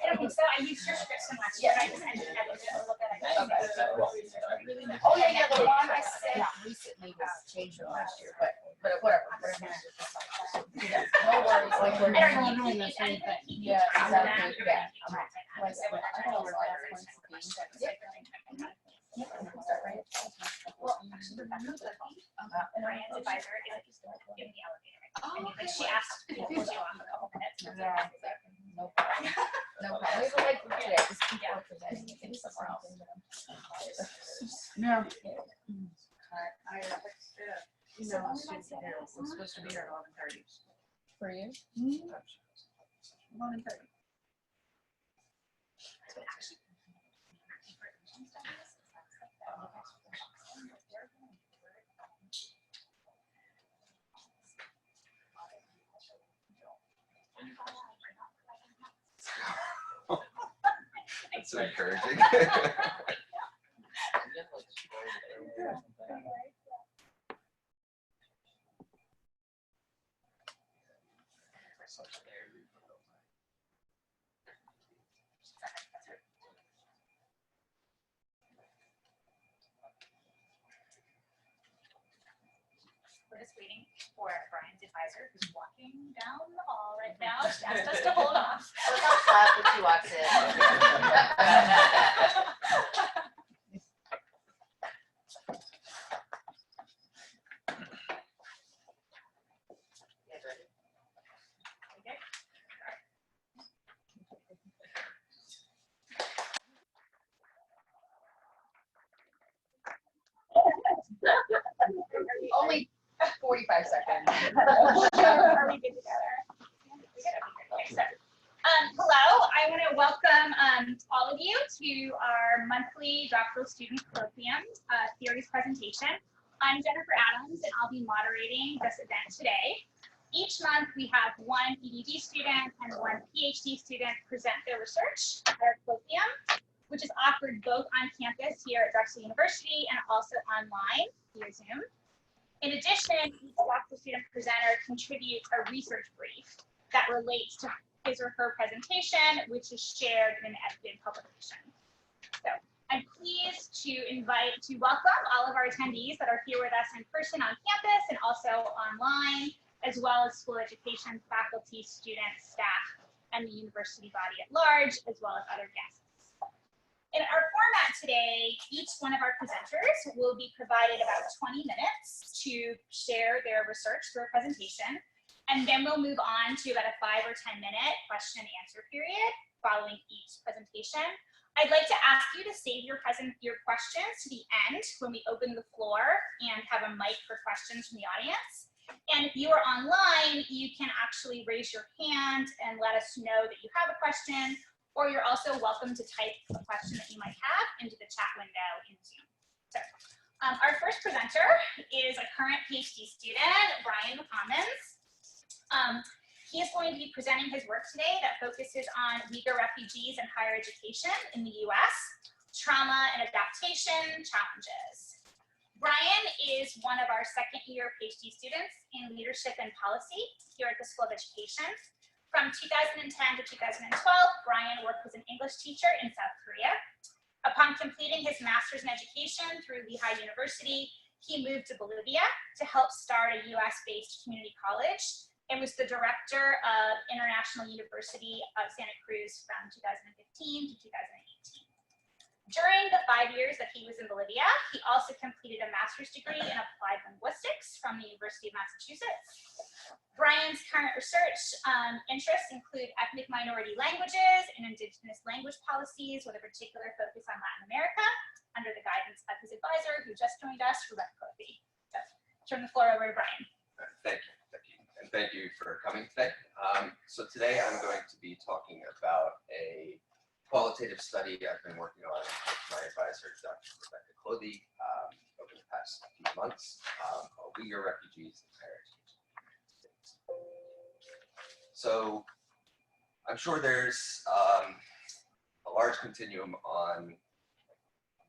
I don't think so. I used your script so much. Yeah. I just ended up with a look at it. Okay. Oh yeah, the one I said recently was changed from last year, but whatever. No worries. Like we're not doing the same thing. Yeah, exactly. Yeah. Well, actually, Ryan's advisor is in the elevator. Like she asked to pull you off a couple minutes. Yeah. No problem. No problem. We were like, yeah, just keep presenting. You can do somewhere else. Yeah. You know, I'm supposed to be here at 11:30. For you? 11:30. That's encouraging. We're just waiting for Brian's advisor, who's walking down the hall right now. She asked us to hold off. Let's not clap when she walks in. Only 45 seconds. Are we good together? Okay, so, hello, I want to welcome all of you to our monthly Doctoral Student Colloquium Theories presentation. I'm Jennifer Adams, and I'll be moderating this event today. Each month, we have one EDD student and one PhD student present their research at our colloquium, which is offered both on campus here at Drexel University and also online via Zoom. In addition, each doctoral student presenter contributes a research brief that relates to his or her presentation, which is shared in an edited publication. So I'm pleased to welcome all of our attendees that are here with us in person on campus and also online, as well as school education faculty, students, staff, and the university body at large, as well as other guests. In our format today, each one of our presenters will be provided about 20 minutes to share their research through a presentation, and then we'll move on to about a 5 or 10 minute question and answer period following each presentation. I'd like to ask you to save your questions to the end when we open the floor and have a mic for questions from the audience. And if you are online, you can actually raise your hand and let us know that you have a question, or you're also welcome to type a question that you might have into the chat window in Zoom. So our first presenter is a current PhD student, Brian McCommons. He is going to be presenting his work today that focuses on Uyghur refugees and higher education in the US, trauma and adaptation challenges. Brian is one of our second-year PhD students in leadership and policy here at the School of Education. From 2010 to 2012, Brian worked as an English teacher in South Korea. Upon completing his master's in education through Lehigh University, he moved to Bolivia to help start a US-based community college and was the director of International University of Santa Cruz from 2015 to 2018. During the 5 years that he was in Bolivia, he also completed a master's degree in applied linguistics from the University of Massachusetts. Brian's current research interests include ethnic minority languages and indigenous language policies with a particular focus on Latin America under the guidance of his advisor who just joined us, Rebecca Kofi. So, turn the floor over to Brian. Thank you. And thank you for coming today. So today I'm going to be talking about a qualitative study I've been working on with my advisor, Dr. Rebecca Kofi, over the past few months, called Uyghur Refugees and Higher Education. So I'm sure there's a large continuum on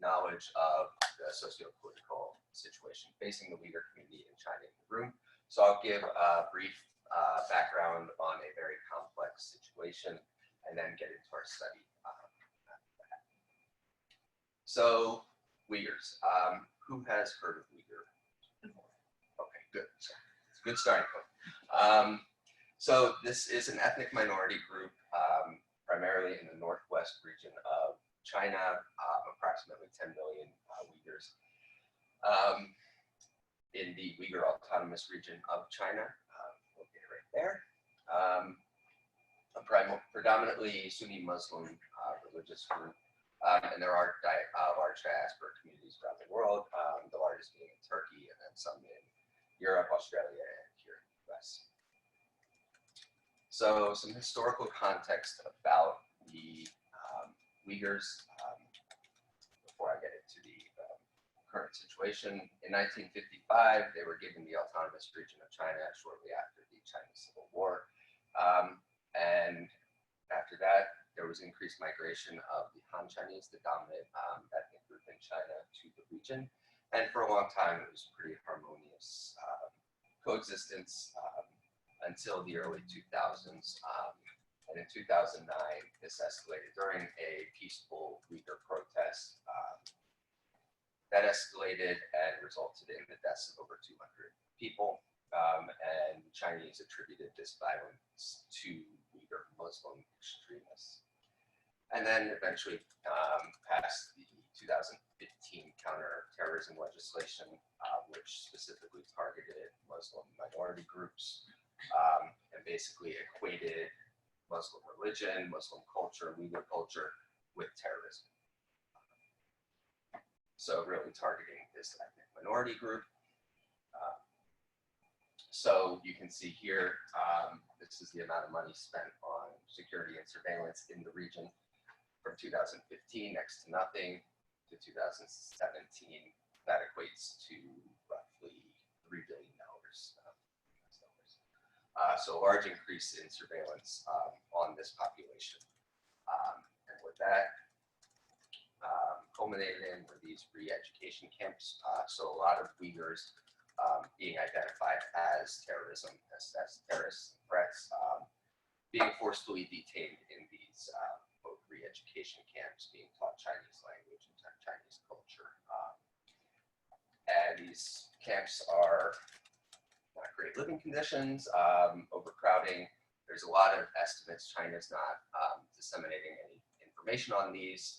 knowledge of the socio-political situation facing the Uyghur community in China in the room. So I'll give a brief background on a very So Uyghurs. Who has heard of Uyghur? Okay, good. It's a good starting point. So this is an ethnic minority group, primarily in the northwest region of China, approximately 10 million Uyghurs. In the Uyghur Autonomous Region of China, located right there. A predominantly Sunni Muslim religious group, and there are large diaspora communities around the world, the largest being in Turkey, and then some in Europe, Australia, and here in the US. So some historical context about the Uyghurs before I get into the current situation. In 1955, they were given the autonomous region of China shortly after the Chinese Civil War. And after that, there was increased migration of the Han Chinese, the dominant ethnic group in China, to the region. And for a long time, it was pretty harmonious coexistence until the early 2000s. And in 2009, this escalated during a peaceful Uyghur protest. That escalated and resulted in the deaths of over 200 people. And Chinese attributed this violence to Uyghur Muslim extremists. And then eventually passed the 2015 counterterrorism legislation, which specifically targeted Muslim minority groups and basically equated Muslim religion, Muslim culture, Uyghur culture with terrorism. So really targeting this ethnic minority group. So you can see here, this is the amount of money spent on security and surveillance in the region from 2015, next to nothing, to 2017. That equates to roughly $3 billion. So a large increase in surveillance on this population. And with that, culminated in were these re-education camps. So a lot of Uyghurs being identified as terrorism, as terrorist threats, being forcefully detained in these both re-education camps, being taught Chinese language and Chinese culture. And these camps are not great living conditions, overcrowding. There's a lot of estimates. China's not disseminating any information on these,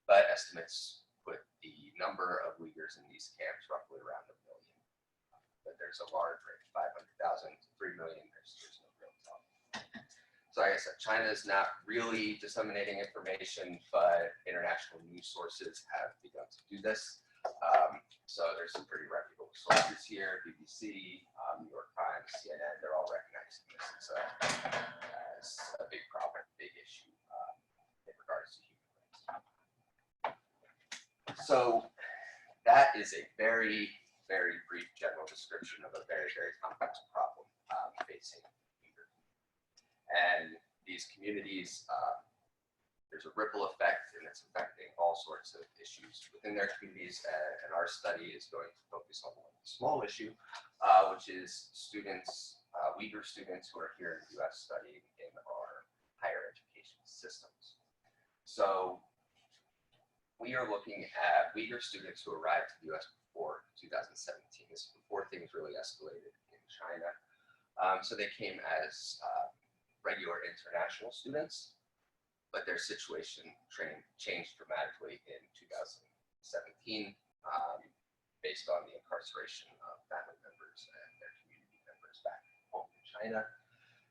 but estimates put the number of Uyghurs in these camps roughly around 1 million. But there's a large range, 500,000 to 3 million. There's no real tell. So like I said, China is not really disseminating information, but international news sources have begun to do this. So there's some pretty reputable sources here, BBC, New York Times, CNN, they're all recognizing this as a big problem, big issue in regards to human rights. So that is a very, very brief general description of a very, very complex problem facing Uyghur. And these communities, there's a ripple effect, and it's affecting all sorts of issues within their communities. And our study is going to focus on one small issue, which is students, Uyghur students who are here in the US studying in our higher education systems. So we are looking at Uyghur students who arrived to the US before 2017. This is before things really escalated in China. So they came as regular international students, but their situation changed dramatically in 2017 based on the incarceration of family members and their community members back home in China.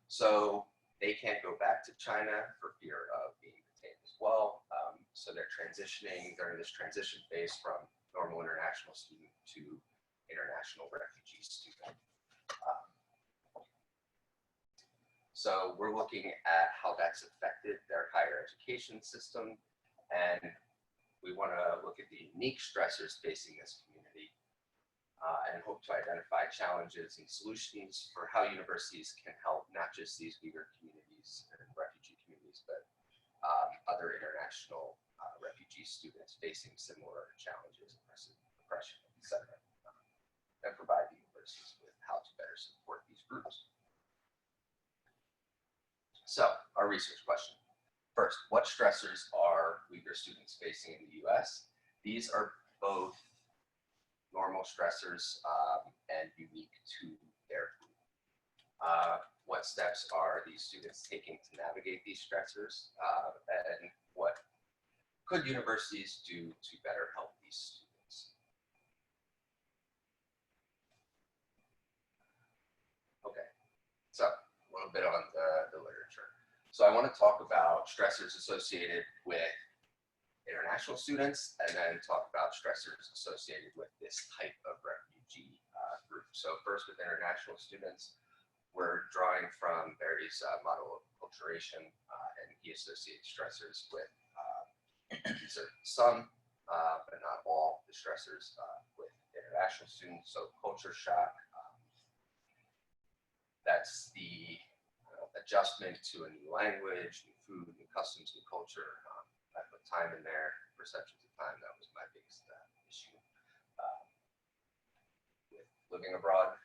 So they can't go back to China for fear of being detained as well. So they're transitioning, they're in this transition phase from normal international student to international refugee student. So we're looking at how that's affected their higher education system, and we want to look at the unique stressors facing this community and hope to identify challenges and solutions for how universities can help not just these Uyghur communities and refugee communities, but other international refugee students facing similar challenges, oppression, etc., and provide the universities with how to better support these groups. So, our research question. First, what stressors are Uyghur students facing in the US. These are both normal stressors and unique to their group. What steps are these students taking to navigate these stressors, and what could universities do to better help these students? Okay, so a little bit on the literature. So I want to talk about stressors associated with international students, and then talk about stressors associated with this type of refugee group. So first, with international students, we're drawing from Barry's model of acculturation, and he associates stressors with these are some, but not all, the stressors with international students. So culture shock, that's the adjustment to a new language, new food, new customs, new culture. I put time in there, perceptions of time, that was my biggest issue with living abroad.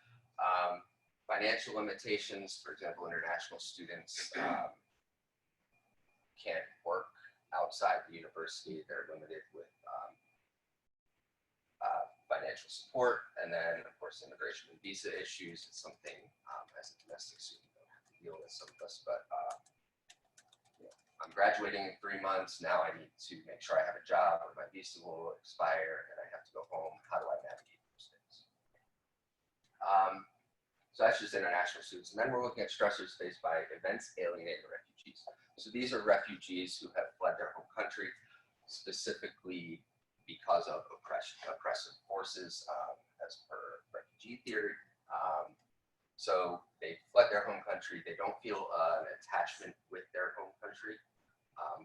Financial limitations, for example, international students can't work outside the university. They're limited with financial support. And then, of course, immigration and visa issues. It's something as a domestic student, you don't have to deal with some of this, but I'm graduating in 3 months. Now I need to make sure I have a job, or my visa will expire and I have to go home. How do I navigate those things? So that's just international students. And then we're looking at stressors faced by events alienating refugees. So these are refugees who have fled their home country, specifically because of oppressive forces, as per refugee theory. So they fled their home country. They don't feel an attachment with their home country,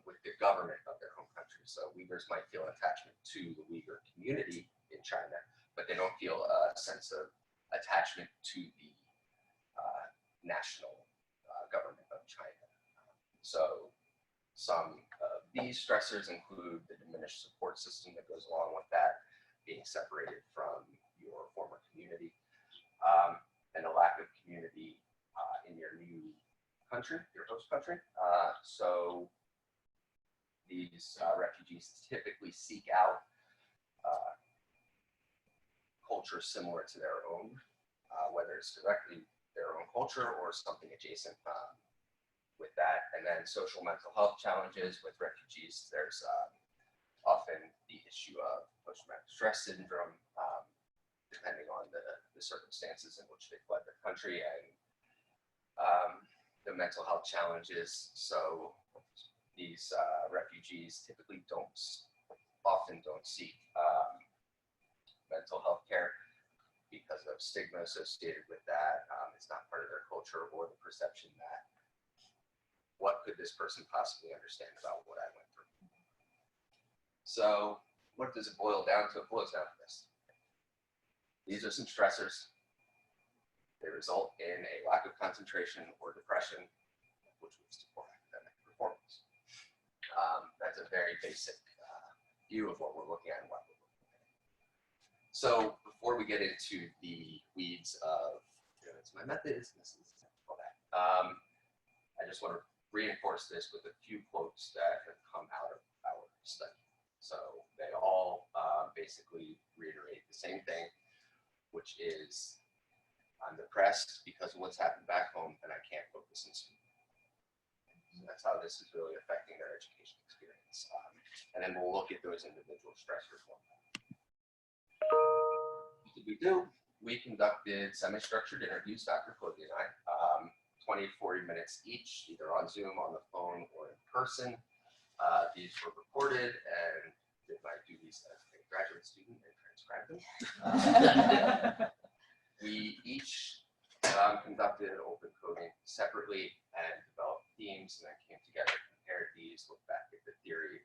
with the government of their home country. So Uyghurs might feel an attachment to the Uyghur community in China, but they don't feel a sense of attachment to the national government of China. So some of these stressors include the diminished support system that goes along with that, being separated from your former community, and a lack of community in your new country, your host country. So these refugees typically seek out culture similar to their own, whether it's directly their own culture or something adjacent with that. And then social mental health challenges with refugees. There's often the issue of post-traumatic stress syndrome, depending on the circumstances in which they fled their country, and the mental health challenges. So these refugees typically often don't seek mental health care because of stigma associated with that. It's not part of their culture, or the perception that what could this person possibly understand about what I went through. So what does it boil down to? It boils down to this. These are some stressors. They result in a lack of concentration or depression, which leads to poor academic performance. That's a very basic view of what we're looking at and what we're looking at. So before we get into the weeds of, it's my methods, this is all that, I just want to reinforce this with a few quotes that have come out of our study. So they all basically reiterate the same thing, which is, I'm depressed because of what's happened back home, and I can't focus in school. So that's how this is really affecting their education experience. And then we'll look at those individual stressors one by one. What did we do? We conducted semi-structured interviews, Dr. Colloquium and I, 20 to 40 minutes each, either on Zoom, on the phone, or in person. These were recorded, and did my duties as a graduate student and transcribed them. We each conducted open coding separately and developed themes, and then came together, compared these, looked back at the theory,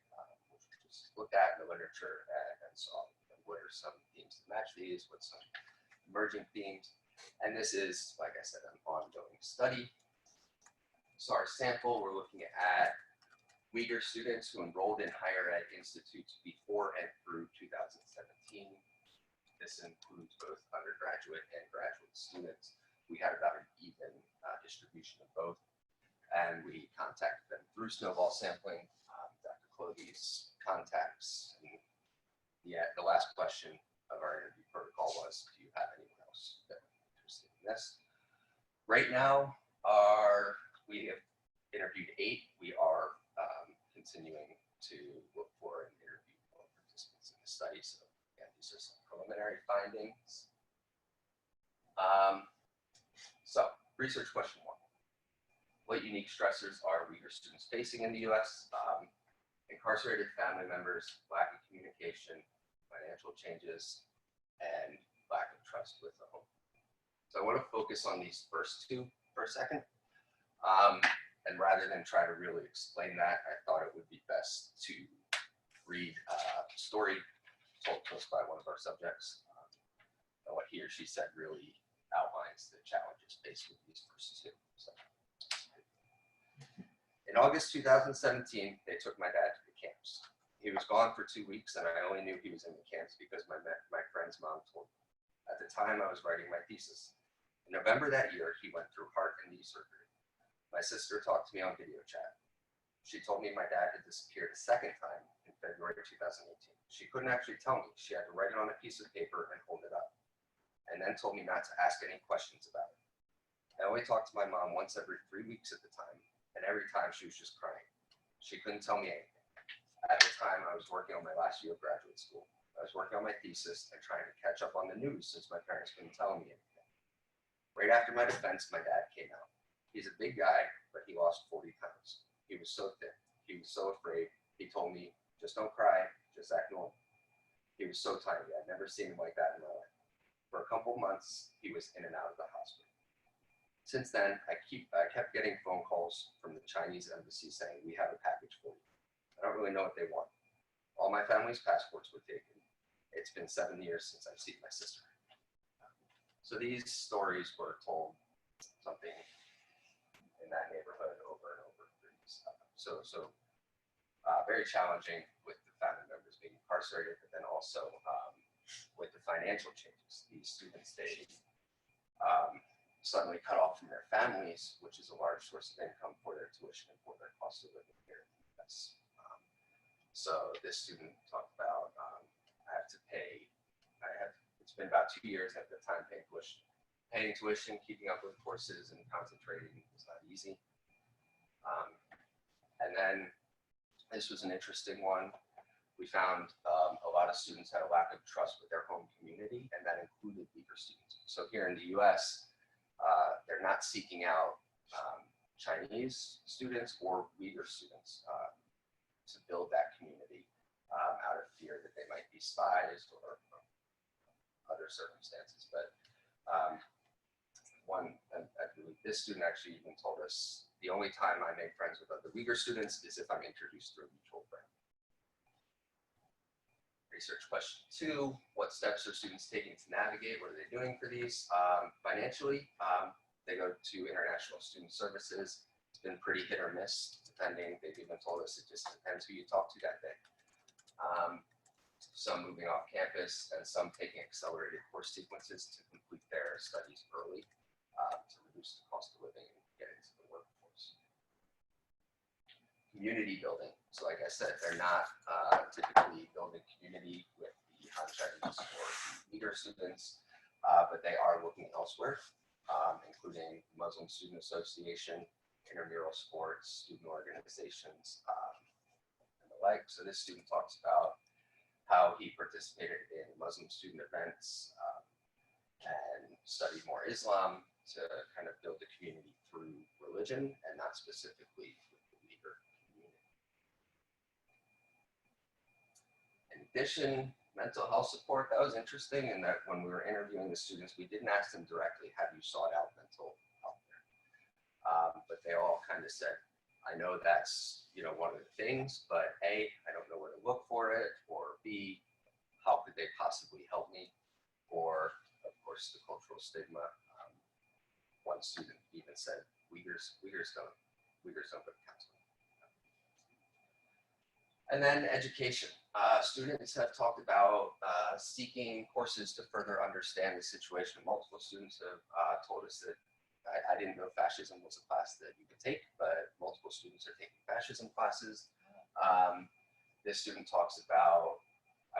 which we just looked at in the literature, and saw what are some themes that match these, what's some emerging themes. And this is, like I said, an ongoing study. So our sample, we're looking at Uyghur students who enrolled in higher ed institutes before and through 2017. This includes both undergraduate and graduate students. We had about an even distribution of both, and we contacted them through snowball sampling. Dr. Colloquium these contacts. And the last question of our interview protocol was, do you have anyone else that would be interested in this? Right now, we have interviewed 8. We are continuing to look for and interview more participants in the study. So again, these are some preliminary findings. So research question 1. What unique stressors are Uyghur students facing in the US? Incarcerated family members, lack of communication, financial changes, and lack of trust with the home. So I want to focus on these first 2 for a second. And rather than try to really explain that, I thought it would be best to read a story told to us by one of our subjects. And what he or she said really outlines the challenges faced with these first 2. So, in August 2017, they took my dad to the camps. He was gone for 2 weeks, and I only knew he was in the camps because my friend's mom told me. At the time, I was writing my thesis. In November that year, he went through heart and knee surgery. My sister talked to me on video chat. She told me my dad had disappeared a second time in February 2018. She couldn't actually tell me. She had to write it on a piece of paper and hold it up, and then told me not to ask any questions about it. I only talked to my mom once every 3 weeks at the time, and every time she was just crying. She couldn't tell me anything. At the time, I was working on my last year of graduate school. I was working on my thesis and trying to catch up on the news since my parents couldn't tell me anything. Right after my defense, my dad came out. He's a big guy, but he lost 40 pounds. He was so thin. He was so afraid. He told me, just don't cry, just act normal. He was so tiny. I'd never seen him like that in my life. For a couple months, he was in and out of the hospital. Since then, I kept getting phone calls from the Chinese embassy saying, we have a package for you. I don't really know what they want. All my family's passports were taken. It's been 7 years since I've seen my sister. So these stories were told something in that neighborhood over and over. Very challenging with the family members being incarcerated, but then also with the financial changes. These students, they suddenly cut off from their families, which is a large source of income for their tuition and for their cost of living here in the US. So this student talked about, it's been about 2 years at the time paying tuition, keeping up with courses and concentrating was not easy. And then this was an interesting one. We found a lot of students had a lack of trust with their home community, and that included Uyghur students. So here in the US, they're not seeking out Chinese students or Uyghur students to build that community out of fear that they might be spies or other circumstances. But I believe this student actually even told us, the only time I make friends with other Uyghur students is if I'm introduced through a mutual friend. Research question 2, what steps are students taking to navigate? What are they doing for these? Financially, they go to international student services. It's been pretty hit or miss, depending. They've even told us it just depends who you talk to that day. Some moving off campus and some taking accelerated course sequences to complete their studies early to reduce the cost of living and get into the workforce. Community building. So like I said, they're not typically building community with the Han-Chinese or the Uyghur students, but they are looking elsewhere, including Muslim Student Association, intramural sports, student organizations, and the like. So this student talks about how he participated in Muslim student events and studied more Islam to kind of build the community through religion and not specifically with the Uyghur community. In addition, mental health support, that was interesting in that when we were interviewing the students, we didn't ask them directly, have you sought out mental health care? But they all kind of said, I know that's one of the things, but A, I don't know where to look for it, or B, how could they possibly help me? Or, of course, the cultural stigma. One student even said, Uyghurs don't go to counseling. And then education. Students have talked about seeking courses to further understand the situation. Multiple students have told us that I didn't know fascism was a class that you could take, but multiple students are taking fascism classes. this student talks about,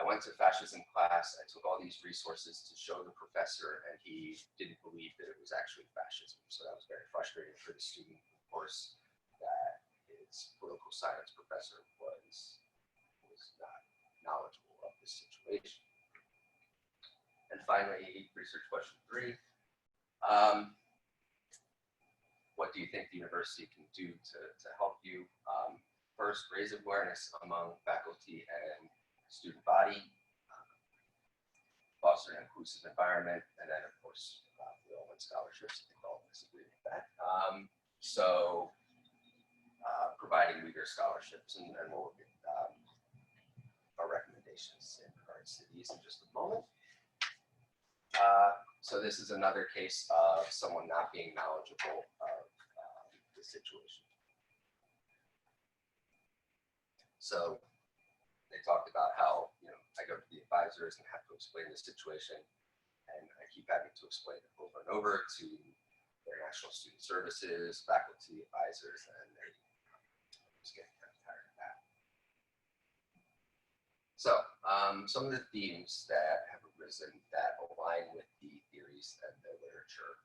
I went to fascism class, I took all these resources to show the professor, and he didn't believe that it was actually fascism. So that was very frustrating for the student, of course, that his political science professor was not knowledgeable of this situation. And finally, research question 3. What do you think the university can do to help you? First, raise awareness among faculty and student body, foster an inclusive environment, and then, of course, we all win scholarships. I think all of us agree with that. Providing Uyghur scholarships, and we'll get our recommendations in regards to these in just a moment. So this is another case of someone not being knowledgeable of the situation. So they talked about how, I go to the advisors and have to explain the situation, and I keep having to explain it over and over to international student services, faculty, advisors, and they're just getting kind of tired of that. So some of the themes that have arisen that align with the theories and the literature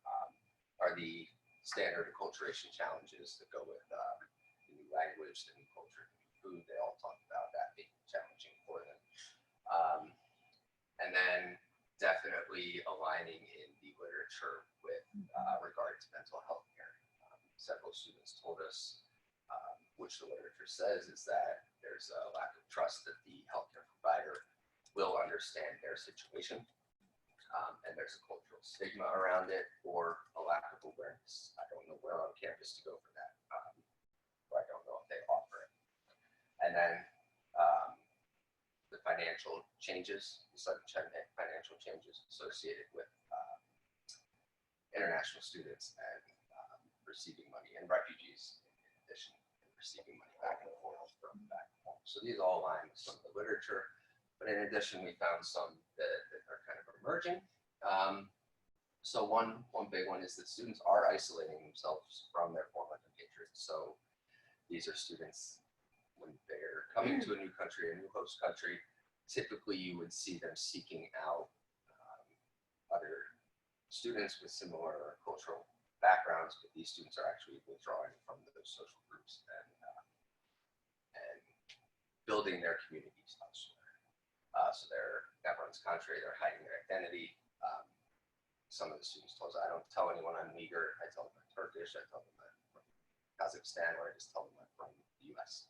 are the standard acculturation challenges that go with the new language, the new culture, the new food. They all talk about that being challenging for them. And then definitely aligning in the literature with regard to mental health care. Several students told us, which the literature says, is that there's a lack of trust that the healthcare provider will understand their situation. And there's a cultural stigma around it, or a lack of awareness. I don't know where on campus to go for that, or I don't know if they offer it. And then the financial changes, the sudden financial changes associated with international students and receiving money, and refugees in addition, and receiving money back and forth from back home. So these all align with some of the literature, but in addition, we found some that are kind of emerging. So one big one is that students are isolating themselves from their former compatriots. So these are students, when they're coming to a new country, a new host country, typically you would see them seeking out other students with similar cultural backgrounds, but these students are actually withdrawing from those social groups and building their communities elsewhere. So everyone's contrary, they're hiding their identity. Some of the students told us, I don't tell anyone I'm Uyghur, I tell them I'm Turkish, I tell them I'm from Kazakhstan, or I just tell them I'm from the US.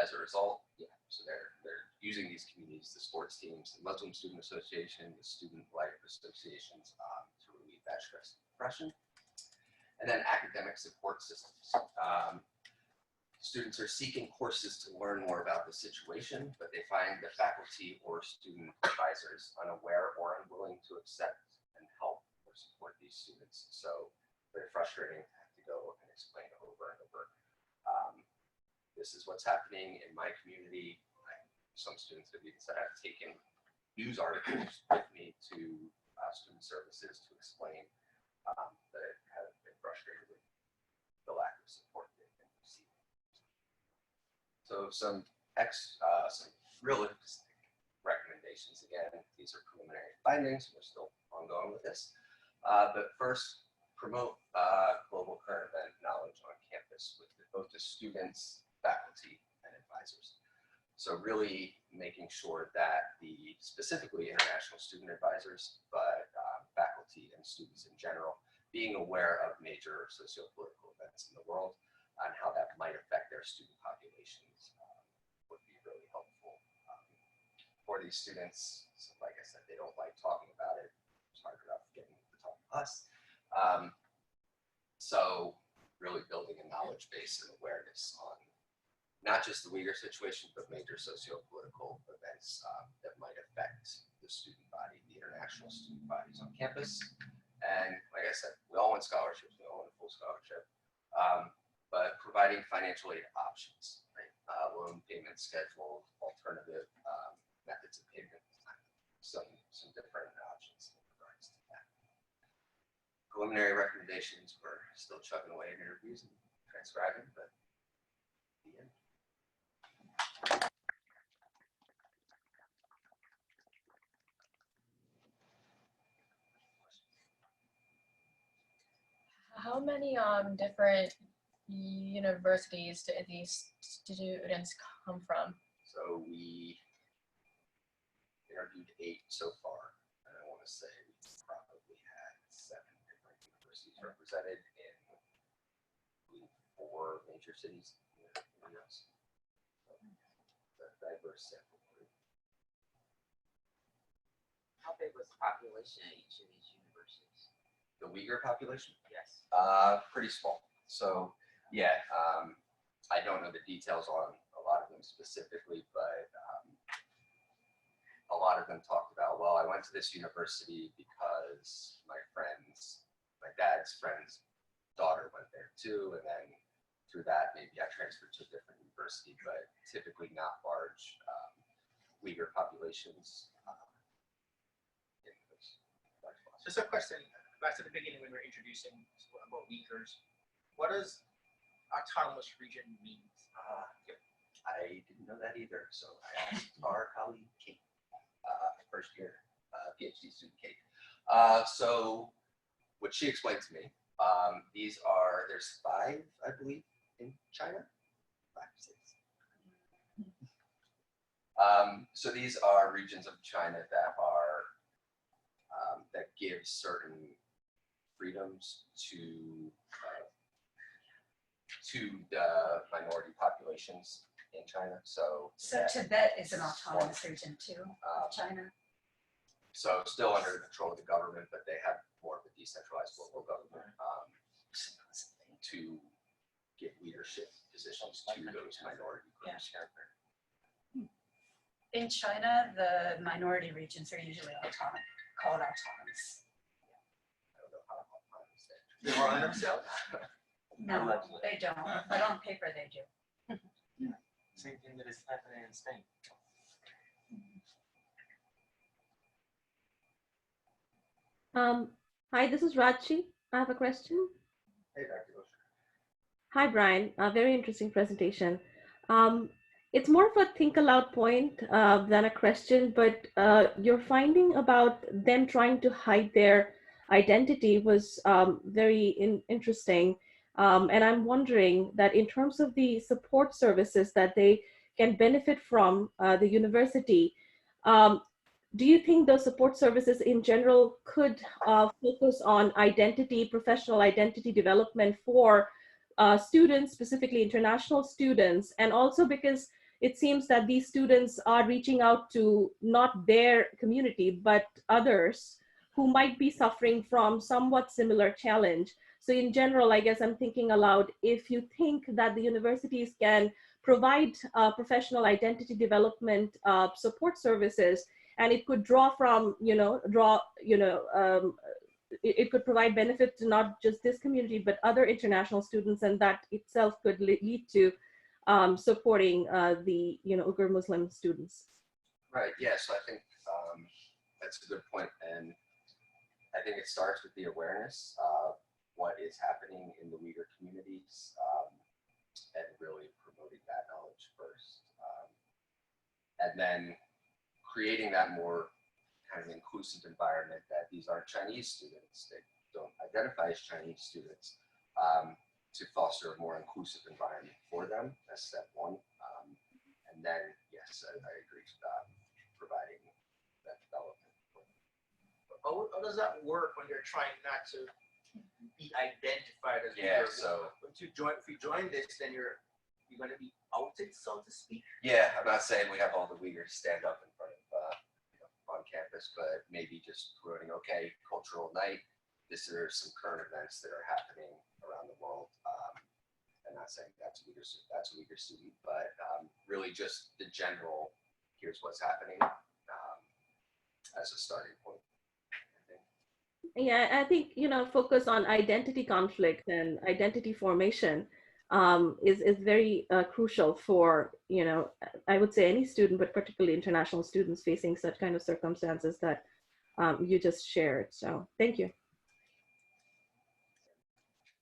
As a result, so they're using these communities, the sports teams, the Muslim Student Association, the student life associations, to relieve that stress and depression. And then academic support systems. Students are seeking courses to learn more about the situation, but they find the faculty or student advisors unaware or unwilling to accept and help or support these students. So very frustrating to have to go and explain over and over. This is what's happening in my community. Some students have even said I've taken news articles with me to student services to explain that I have been frustrated with the lack of support they've been receiving. So some realistic recommendations. Again, these are preliminary findings. We're still ongoing with this. But first, promote global current event knowledge on campus with both the students, faculty, and advisors. So really making sure that the specifically international student advisors, but faculty and students in general, being aware of major socio-political events in the world and how that might affect their student populations would be really helpful for these students. So like I said, they don't like talking about it. It's hard enough getting them to talk to us. So really building a knowledge base and awareness on not just the Uyghur situation, but major socio-political events that might affect the student body, the international student bodies on campus. And like I said, we all want scholarships, we all want a full scholarship, but providing financial aid options, right? Loan payment schedule, alternative methods of payment, some different options in regards to that. Preliminary recommendations, we're still chugging away in interviews and transcribing, but the end. How many different universities do these students come from? So we interviewed 8 so far, and I want to say we probably had 7 different universities represented in, I believe, 4 major cities in the US. So, a diverse sample group. How big was the population at each of these universities? The Uyghur population? Yes. Pretty small. So yeah, I don't know the details on a lot of them specifically, but a lot of them talked about, well, I went to this university because my dad's friend's daughter went there too, and then through that, maybe I transferred to a different university, but typically not large Uyghur populations. In those large classes. Just a question, back to the beginning when we were introducing about Uyghurs. What does autonomous region mean? I didn't know that either, so I asked our colleague Kate, first year PhD student Kate. So what she explained to me, there's 5, I believe, in China, 5, 6. So these are regions of China that are that give certain freedoms to the minority populations in China. So Tibet is an autonomous region too, China. So still under the control of the government, but they have more of a decentralized local government to give leadership positions to those minority groups. In China, the minority regions are usually called autonomous. I don't know how autonomous they are. They run themselves? No, they don't, but on paper they do. Same thing that is happening in Spain. Hi, this is Rachi. I have a question. Hey, Dr. Bush. Hi, Brian. A very interesting presentation. It's more of a think aloud point than a question, but your finding about them trying to hide their identity was very interesting. And I'm wondering that in terms of the support services that they can benefit from the university, do you think those support services in general could focus on identity, professional identity development for students, specifically international students, and also because it seems that these students are reaching out to not their community, but others who might be suffering from somewhat similar challenge. So in general, I guess I'm thinking aloud, if you think that the universities can provide professional identity development support services, and it could draw from, it could provide benefit to not just this community, but other international students, and that itself could lead to supporting the Uyghur Muslim students. Right. Yeah. So I think that's a good point, and I think it starts with the awareness of what is happening in the Uyghur communities, and really promoting that knowledge first, and then creating that more kind of inclusive environment that these aren't Chinese students, they don't identify as Chinese students, to foster a more inclusive environment for them. That's step 1. And then, yes, I agree with providing that development. How does that work when you're trying not to be identified as Yeah, Uyghur? so if you join this, then you're going to be outed, so to speak. yeah, I'm not saying we have all the Uyghurs stand up in front of on campus, but maybe just promoting, okay, cultural night. These are some current events that are happening around the world. I'm not saying that's a Uyghur student, but really just the general, here's what's happening as a starting point. Yeah, I think, focus on identity conflict and identity formation is very crucial for, I would say any student, but particularly international students facing such kind of circumstances that you just shared. So thank you.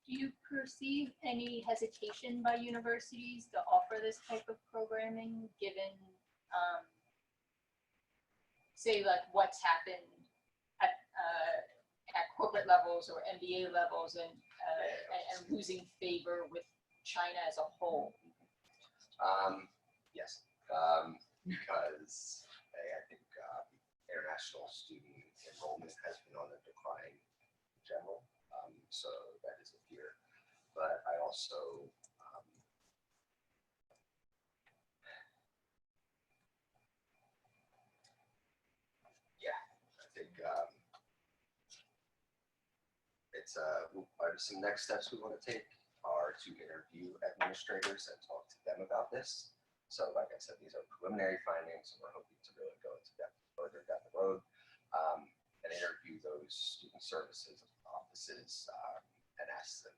Do you perceive any hesitation by universities to offer this type of programming, given, say, like what's happened at corporate levels or MBA levels, and and losing favor with China as a whole. Yes, because I think international student enrollment has been on a decline in general, so that is a fear. But I also I think it's some next steps we want to take are to interview administrators and talk to them about this. So like I said, these are preliminary findings, and we're hoping to really go into depth further down the road and interview those student services offices and ask them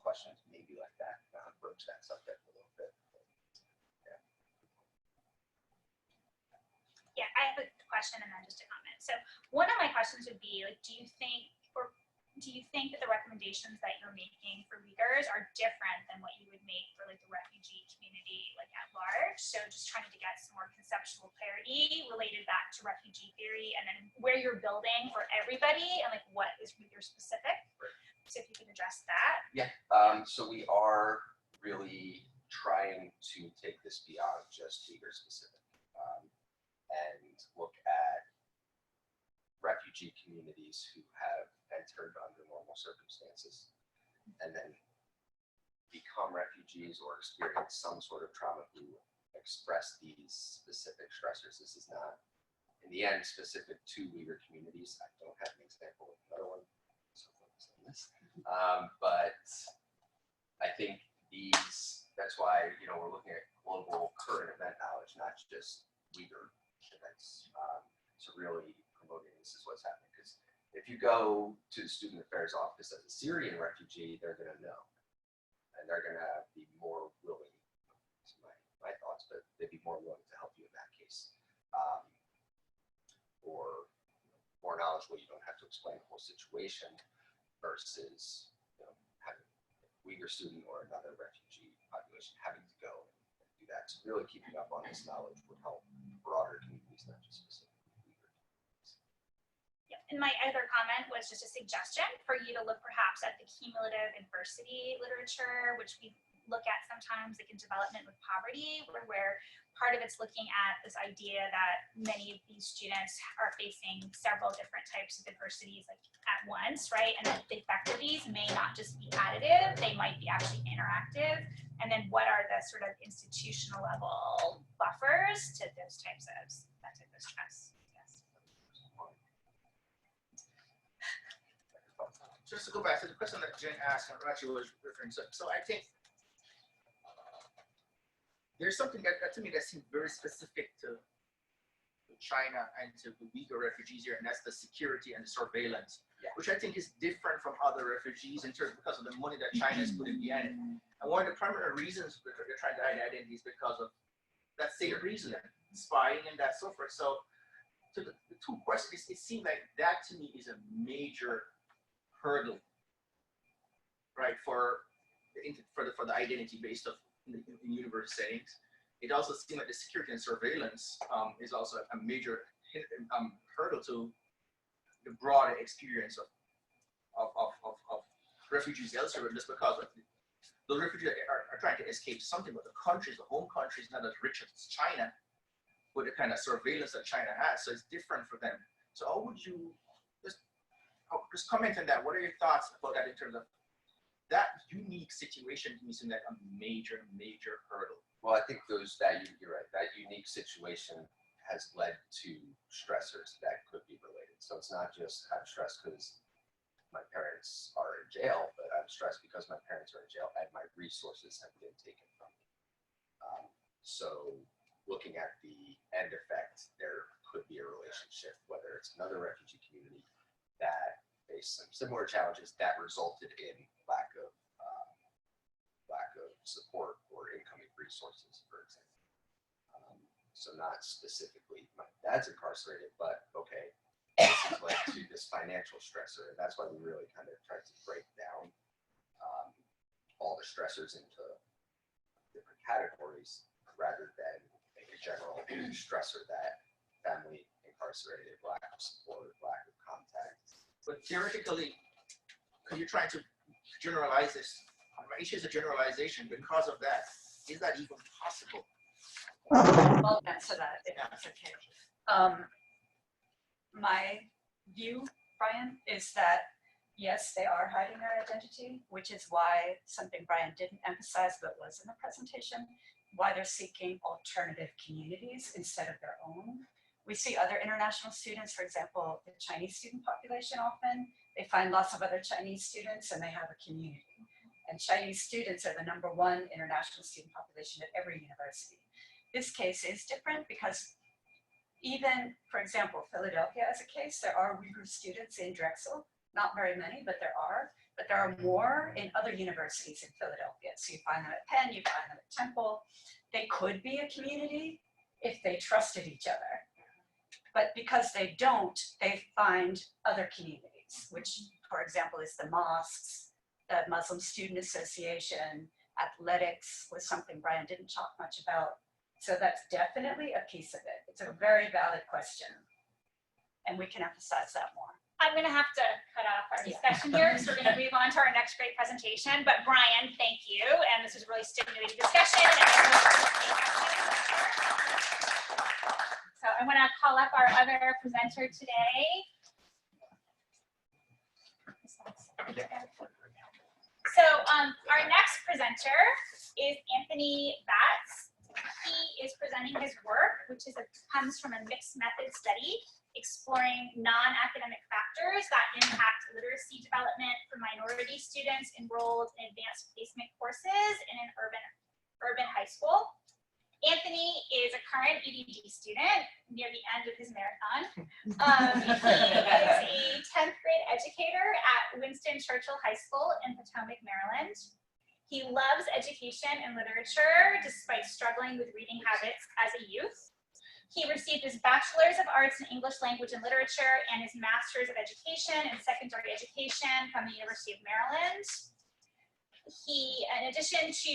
questions maybe like that, broach that subject a little bit. Yeah, I have a question and then just a comment. So one of my questions would be, like, do you think that the recommendations that you're making for Uyghurs are different than what you would make for like the refugee community like at large? So just trying to get some more conceptual clarity related back to refugee theory and then where you're building for everybody and like what is Uyghur specific. So if you can address that. Yeah, so we are really trying to take this beyond just Uyghur specific and look at refugee communities who have entered under normal circumstances and then become refugees or experience some sort of trauma who express these specific stressors. This is not, in the end, specific to Uyghur communities. I don't have an example of another one, so focus on this. But I think that's why, we're looking at global current event knowledge, not just Uyghur events. So really promoting this is what's happening. Because if you go to the student affairs office as a Syrian refugee, they're going to know. And they're going to be more willing, my thoughts, but they'd be more willing to help you in that case. Or more knowledgeable, you don't have to explain the whole situation versus having a Uyghur student or another refugee population having to go and do that. So really keeping up on this knowledge would help broader communities, not just specific Uyghur communities. Yeah. And my other comment was just a suggestion for you to look perhaps at the cumulative adversity literature, which we look at sometimes like in development with poverty, where part of it's looking at this idea that many of these students are facing several different types of adversities like at once, right? And that the effect of these may not just be additive, they might be actually interactive. And then what are the sort of institutional level buffers to those types of, that type of stress? Yes. Just to go back to the question that Jen asked and Rachi was referring to. So I think there's something that to me that seems very specific to China and to the Uyghur refugees here, and that's the security and the surveillance, which I think is different from other refugees in terms because of the money that China is putting behind it. And one of the primary reasons they're trying to hide identity is because of that same reason, spying and that so forth. So to the two questions, it seems like that to me is a major hurdle, right, for the identity based of in university settings. It also seems like the security and surveillance is also a major hurdle to the broader experience of refugees elsewhere, just because those refugees are trying to escape something, but the home country is not as rich as China with the kind of surveillance that China has, so it's different for them. So how would you just comment on that? What are your thoughts about that in terms of that unique situation? To me seems like a major hurdle. Well, I think you're right. That unique situation has led to stressors that could be related. So it's not just I'm stressed because my parents are in jail, but I'm stressed because my parents are in jail and my resources have been taken from me. So looking at the end effect, there could be a relationship, whether it's another refugee community that faced some similar challenges that resulted in lack of support or incoming resources, for example. So not specifically my dad's incarcerated, but okay, this has led to this financial stressor, and that's why we really kind of tried to break down all the stressors into different categories rather than make a general stressor that family incarcerated, lack of support, lack of contact. But theoretically, because you're trying to generalizes. Each is a generalization. Because of that, is that even possible? I'll answer that if that's okay. My view, Brian, is that yes, they are hiding their identity, which is why something Brian didn't emphasize but was in the presentation, why they're seeking alternative communities instead of their own. We see other international students, for example, the Chinese student population often, they find lots of other Chinese students and they have a community. And Chinese students are the #1 international student population at every university. This case is different because even, for example, Philadelphia as a case, there are Uyghur students in Drexel, not very many, but there are more in other universities in Philadelphia. So you find them at Penn, you find them at Temple. They could be a community if they trusted each other. But because they don't, they find other communities, which, for example, is the mosques, the Muslim Student Association, athletics was something Brian didn't talk much about. So that's definitely a piece of it. It's a very valid question. And we can emphasize that more. I'm going to have to cut off our discussion here because we're going to move on to our next great presentation. But Brian, thank you. And this was a really stimulating discussion. So I want to call up our other presenter today. So our next presenter is Anthony Batts. He is presenting his work, which comes from a mixed method study exploring non-academic factors that impact literacy development for minority students enrolled in advanced placement courses in an urban high school. Anthony is a current EDD student near the end of his marathon. He is a 10th grade educator at Winston Churchill High School in Potomac, Maryland. He loves education and literature despite struggling with reading habits as a youth. He received his Bachelor's of Arts in English Language and Literature and his Master's of Education in Secondary Education from the University of Maryland. He, in addition to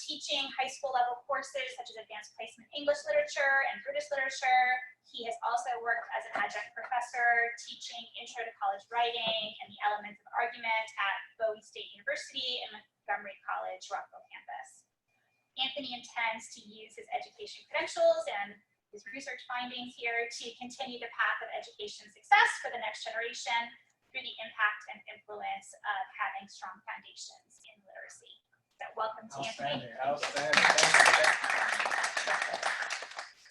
teaching high school level courses such as Advanced Placement English Literature and British Literature, he has also worked as an adjunct professor teaching Intro to College Writing and the Elements of Argument at Bowie State University and Montgomery College, Rockville campus. Anthony intends to use his education credentials and his research findings here to continue the path of education success for the next generation through the impact and influence of having strong foundations in literacy. So welcome to Anthony. Outstanding.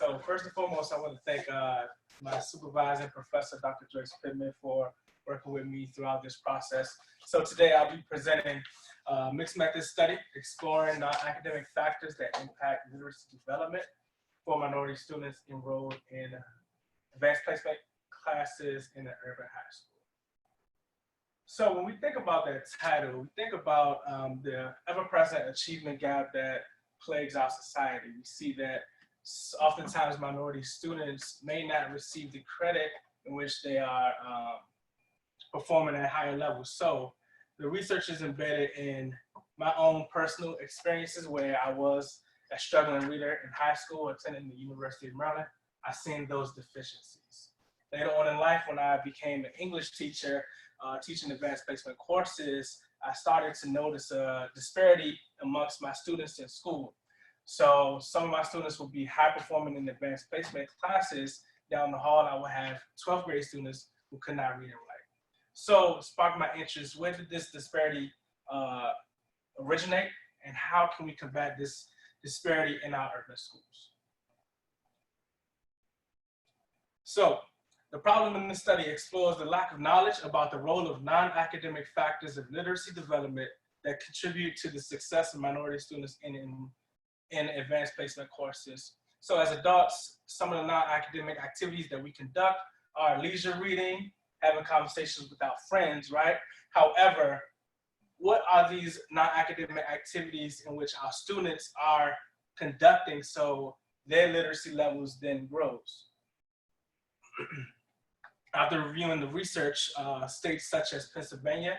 So first and foremost, I want to thank my supervisor, Professor Dr. Joyce Pittman, for working with me throughout this process. So today I'll be presenting a mixed method study exploring non-academic factors that impact literacy development for minority students enrolled in advanced placement classes in an urban high school. So when we think about that title, we think about the ever-present achievement gap that plagues our society. We see that oftentimes minority students may not receive the credit in which they are performing at higher levels. So the research is embedded in my own personal experiences where I was a struggling reader in high school, attending the University of Maryland. I seen those deficiencies. Later on in life, when I became an English teacher, teaching advanced placement courses, I started to notice a disparity amongst my students in school. So some of my students would be high performing in advanced placement classes. Down the hall, I would have 12th grade students who could not read and write. So it sparked my interest. Where did this disparity originate, and how can we combat this disparity in our urban schools? So the problem in this study explores the lack of knowledge about the role of non-academic factors of literacy development that contribute to the success of minority students in advanced placement courses. So as adults, some of the non-academic activities that we conduct are leisure reading, having conversations with our friends, right? However, what are these non-academic activities in which our students are conducting so their literacy levels then grows? After reviewing the research, states such as Pennsylvania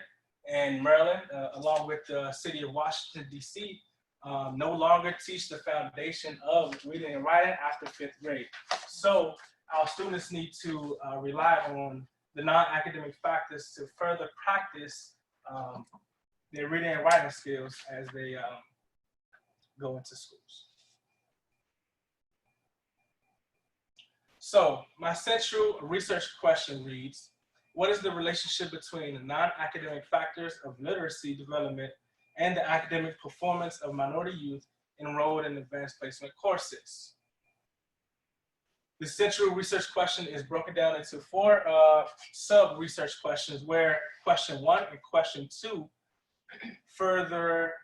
and Maryland, along with the city of Washington, D.C., no longer teach the foundation of reading and writing after 5th grade. So our students need to rely on the non-academic factors to further practice their reading and writing skills as they go into schools. So my central research question reads, what is the relationship between the non-academic factors of literacy development and the academic performance of minority youth enrolled in advanced placement courses? The central research question is broken down into 4 sub-research questions, where question 1 and question 2 further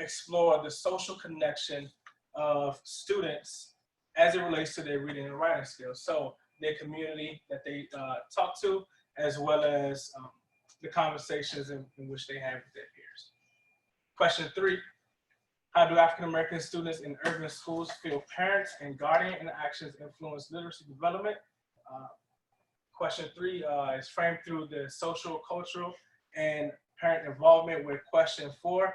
explore the social connection of students as it relates to their reading and writing skills. So their community that they talk to, as well as the conversations in which they have with their peers. Question 3, how do African-American students in urban schools feel parents and guardian interactions influence literacy development? Question 3 is framed through the social, cultural, and parent involvement, where question 4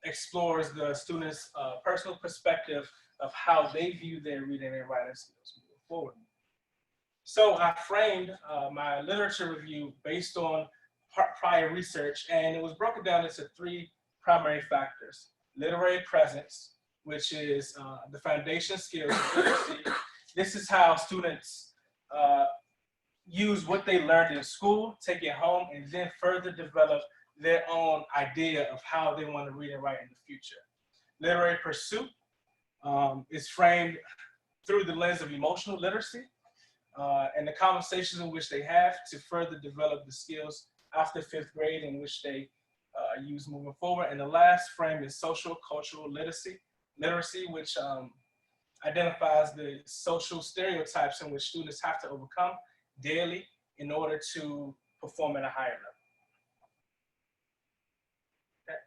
explores the students' personal perspective of how they view their reading and writing skills moving forward. So I framed my literature review based on prior research, and it was broken down into 3 primary factors. Literary presence, which is the foundation skills of literacy. This is how students use what they learned in school, take it home, and then further develop their own idea of how they want to read and write in the future. Literary pursuit is framed through the lens of emotional literacy and the conversations in which they have to further develop the skills after 5th grade, in which they use moving forward. And the last frame is social cultural literacy, which identifies the social stereotypes in which students have to overcome daily in order to perform at a higher level. Okay.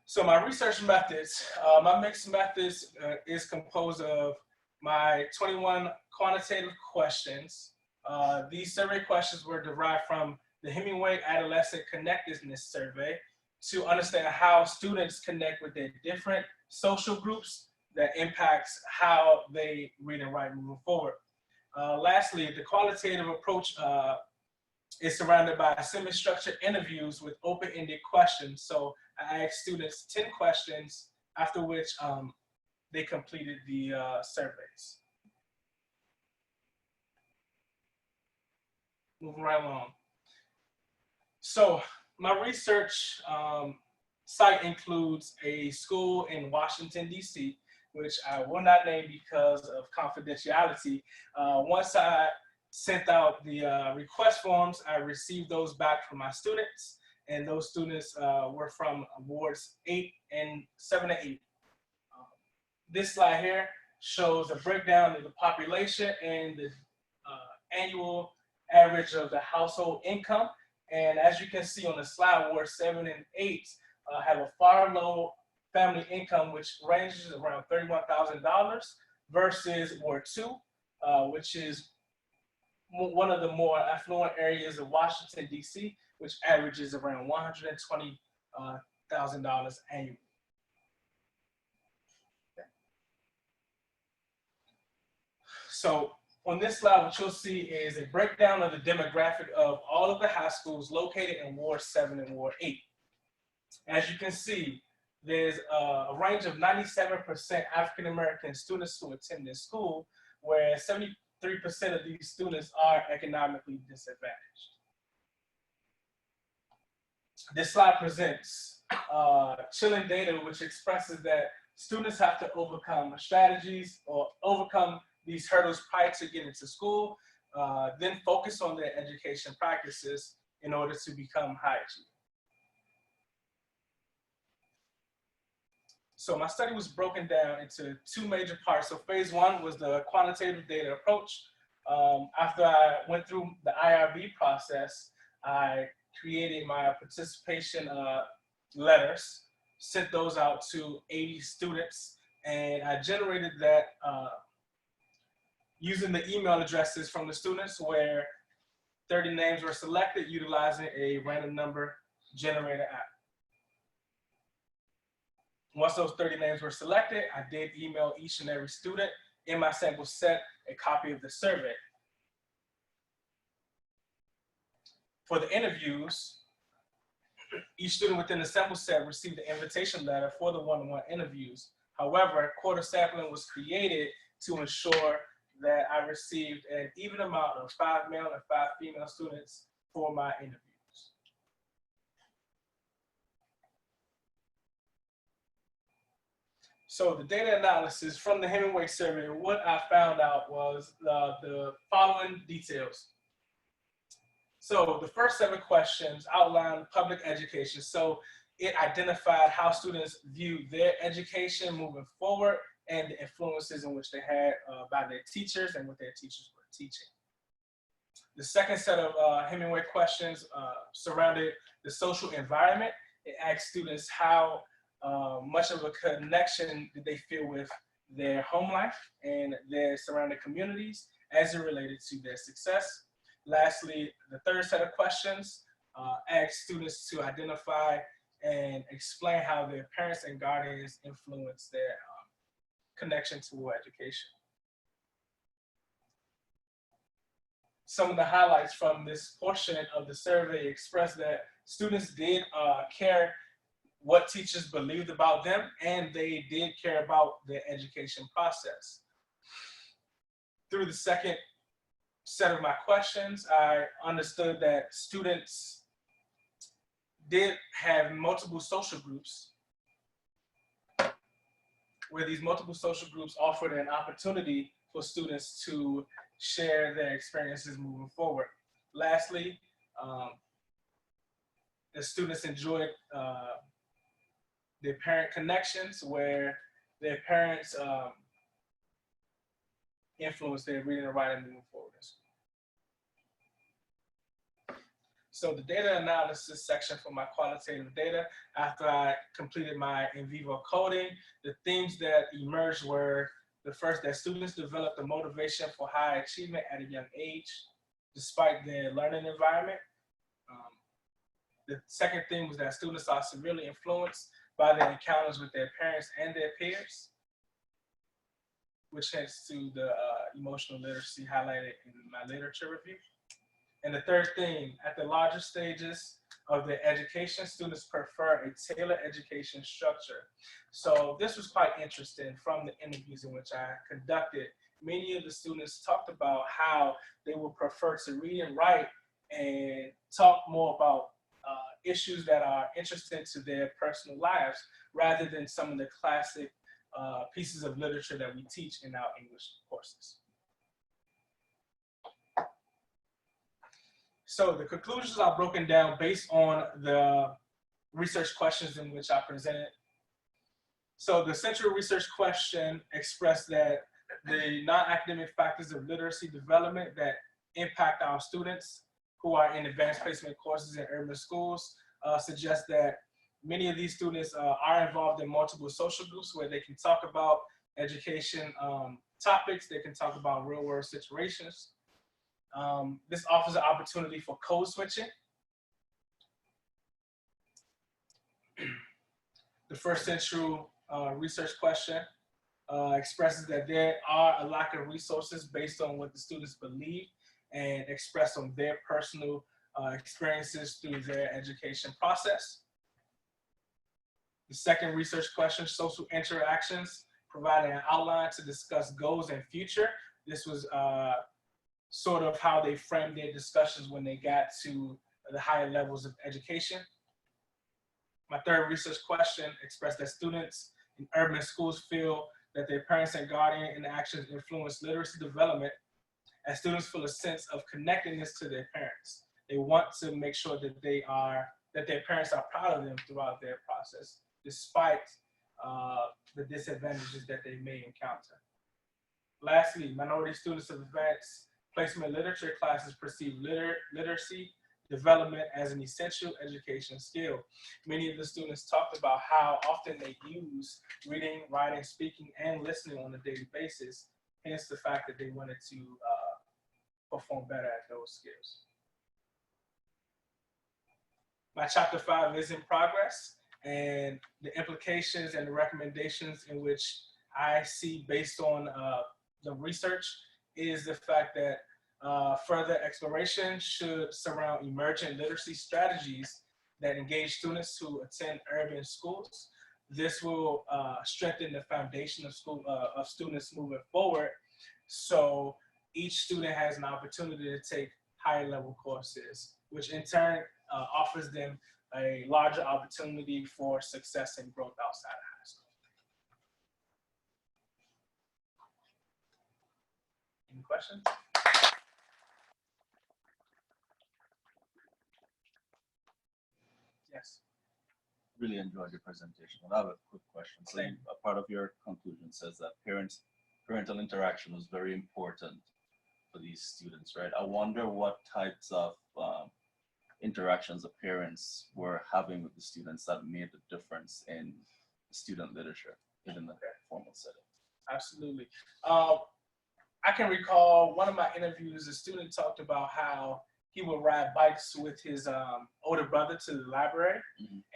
So my research methods, my mixed methods is composed of my 21 quantitative questions. These survey questions were derived from the Hemingway Adolescent Connectedness Survey to understand how students connect with their different social groups that impacts how they read and write moving forward. Lastly, the qualitative approach is surrounded by semi-structured interviews with open-ended questions. So I asked students 10 questions, after which they completed the surveys. Moving right along. So my research site includes a school in Washington, D.C., which I will not name because of confidentiality. Once I sent out the request forms, I received those back from my students, and those students were from wards 7 to 8. This slide here shows a breakdown of the population and the annual average of the household income. And as you can see on the slide, wards 7 and 8 have a far lower family income, which ranges around $31,000, versus Ward 2, which is one of the more affluent areas of Washington, D.C., which averages around $120,000 annually. So on this slide, what you'll see is a breakdown of the demographic of all of the high schools located in Ward 7 and Ward 8. As you can see, there's a range of 97% African-American students who attend this school, whereas 73% of these students are economically disadvantaged. This slide presents chilling data, which expresses that students have to overcome strategies or overcome these hurdles prior to getting to school, then focus on their education practices in order to become high achievers. So my study was broken down into 2 major parts. So phase 1 was the quantitative data approach. After I went through the IRB process, I created my participation letters, sent those out to 80 students, and I generated that using the email addresses from the students, where 30 names were selected utilizing a random number generator app. Once those 30 names were selected, I did email each and every student in my sample set a copy of the survey. For the interviews, Each student within the sample set received an invitation letter for the one-on-one interviews. However, quarter sampling was created to ensure that I received an even amount of 5 male and 5 female students for my interviews. So the data analysis from the Hemingway survey, what I found out was the following details. So the first 7 questions outlined public education. So it identified how students view their education moving forward and the influences in which they had by their teachers and what their teachers were teaching. The second set of Hemingway questions surrounded the social environment. It asked students how much of a connection did they feel with their home life and their surrounding communities as it related to their success. Lastly, the third set of questions asked students to identify and explain how their parents and guardians influence their connection to education. Some of the highlights from this portion of the survey expressed that students did care what teachers believed about them, and they did care about the education process. Through the second set of my questions, I understood that students did have multiple social groups, where these multiple social groups offered an opportunity for students to share their experiences moving forward. Lastly, the students enjoyed their parent connections, where their parents influenced their reading and writing moving forward. So the data analysis section for my qualitative data, after I completed my in vivo coding, the themes that emerged were the first, that students developed a motivation for high achievement at a young age, despite their learning environment. The second thing was that students are severely influenced by their encounters with their parents and their peers, which heads to the emotional literacy highlighted in my literature review. And the third thing, at the larger stages of their education, students prefer a tailored education structure. So this was quite interesting from the interviews in which I conducted. Many of the students talked about how they would prefer to read and write and talk more about issues that are interesting to their personal lives, rather than some of the classic pieces of literature that we teach in our English courses. So the conclusions are broken down based on the research questions in which I presented. So the central research question expressed that the non-academic factors of literacy development that impact our students who are in advanced placement courses in urban schools suggest that many of these students are involved in multiple social groups where they can talk about education topics, they can talk about real world situations. This offers an opportunity for code switching. The first central research question expresses that there are a lack of resources based on what the students believe and express on their personal experiences through their education process. The second research question, social interactions, providing an outline to discuss goals and future. This was sort of how they framed their discussions when they got to the higher levels of education. My third research question expressed that students in urban schools feel that their parents and guardian interactions influence literacy development, as students feel a sense of connectedness to their parents. They want to make sure that their parents are proud of them throughout their process, despite the disadvantages that they may encounter. Lastly, minority students of advanced placement literature classes perceive literacy development as an essential education skill. Many of the students talked about how often they use reading, writing, speaking, and listening on a daily basis, hence the fact that they wanted to perform better at those skills. My chapter 5 is in progress, and the implications and the recommendations in which I see based on the research is the fact that further exploration should surround emergent literacy strategies that engage students who attend urban schools. This will strengthen the foundation of students moving forward. So each student has an opportunity to take higher level courses, which in turn offers them a larger opportunity for success and growth outside of high school. Any questions? Yes. Really enjoyed your presentation. I have a quick question. So a part of your conclusion says that parental interaction was very important for these students, right? I wonder what types of interactions the parents were having with the students that made the difference in student literature, even the formal setting. Absolutely. I can recall one of my interviews, a student talked about how he would ride bikes with his older brother to the library.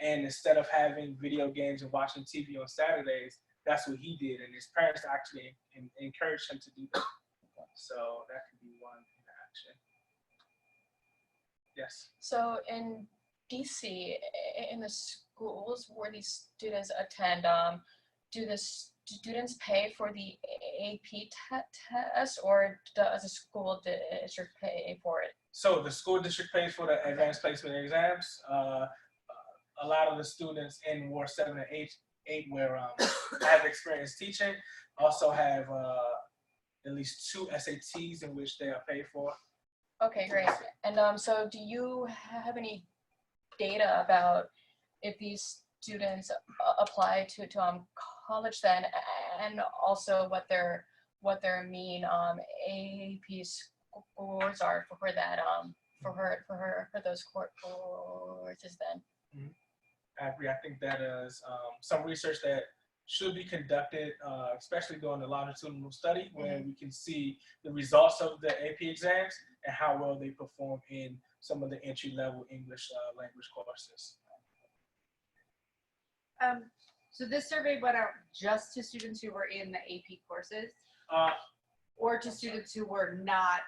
And instead of having video games and watching TV on Saturdays, that's what he did. And his parents actually encouraged him to do that. So that could be one interaction. Yes. So in DC, in the schools where these students attend, do the students pay for the AP test, or does the school district pay for it? So the school district pays for the advanced placement exams. A lot of the students in Ward 7 and 8 where have experience teaching also have at least 2 SATs in which they are paid for. Okay, great. And so do you have any data about if these students apply to college then, and also what their mean AP scores are for that for those courses then? I agree. I think that is some research that should be conducted, especially during the longitudinal study, where we can see the results of the AP exams and how well they perform in some of the entry-level English language courses. So this survey went out just to students who were in the AP courses, or to students who were not,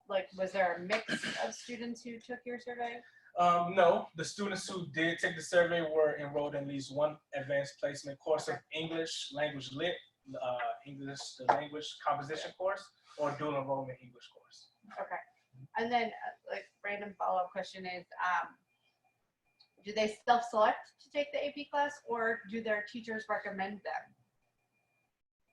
like, was there a mix of students who took your survey? No, the students who did take the survey were enrolled in at least one advanced placement course of English language lit, English the language composition course, or dual enrollment English course. Okay. And then, like, random follow-up question is, do they self-select to take the AP class, or do their teachers recommend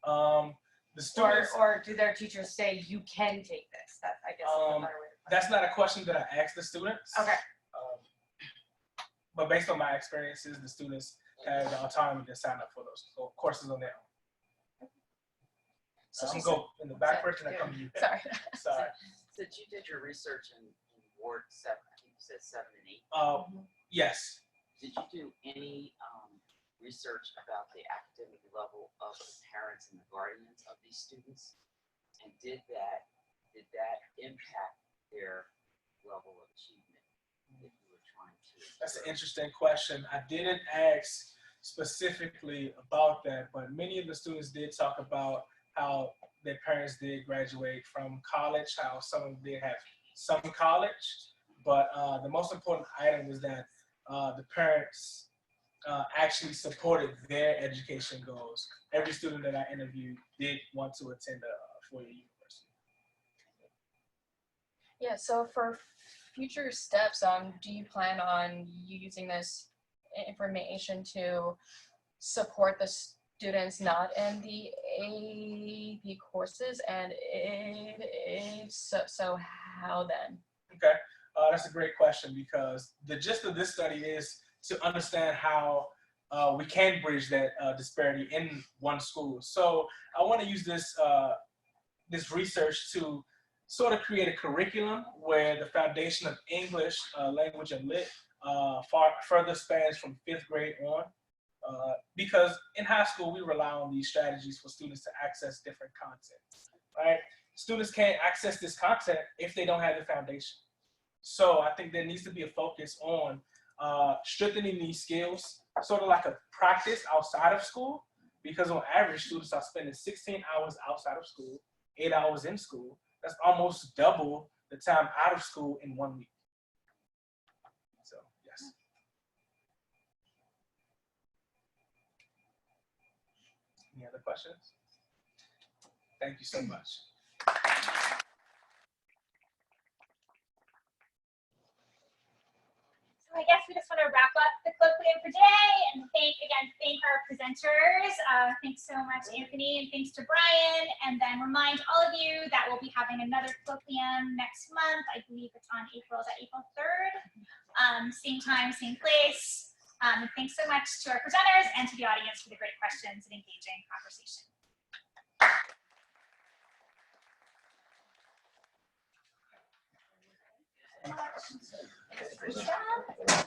them? The students, or do their teachers say you can take this? That, I guess, is a better way to put it. that's not a question that I asked the students. Okay. But based on my experiences, the students have the autonomy to sign up for those courses on their own. So I'm going in the back first and I come to you. Sorry. Sorry. Since you did your research in Ward 7, I think you said 7 and 8. Yes. Did you do any research about the academic level of the parents and the guardians of these students? And did that impact their level of achievement that you were trying to? That's an interesting question. I didn't ask specifically about that, but many of the students did talk about how their parents did graduate from college, how some of them did have some college, but the most important item was that the parents actually supported their education goals. Every student that I interviewed did want to attend a four-year university. Yeah, so for future steps, do you plan on using this information to support the students not in the AP courses, and if so, how then? Okay, that's a great question, because the gist of this study is to understand how we can bridge that disparity in one school. So I want to use this this research to sort of create a curriculum where the foundation of English language and lit further spans from 5th grade on. Because in high school, we rely on these strategies for students to access different content, right? Students can't access this content if they don't have the foundation. So I think there needs to be a focus on strengthening these skills, sort of like a practice outside of school, because on average, students are spending 16 hours outside of school, 8 hours in school. That's almost double the time out of school in 1 week. So, yes. Any other questions? Thank you so much. So I guess we just want to wrap up the colloquium for today and thank our presenters. Thanks so much, Anthony, and thanks to Brian. And then remind all of you that we'll be having another colloquium next month. I believe it's on April 3rd. Same time, same place. And thanks so much to our presenters and to the audience for the great questions and engaging conversation. Good job.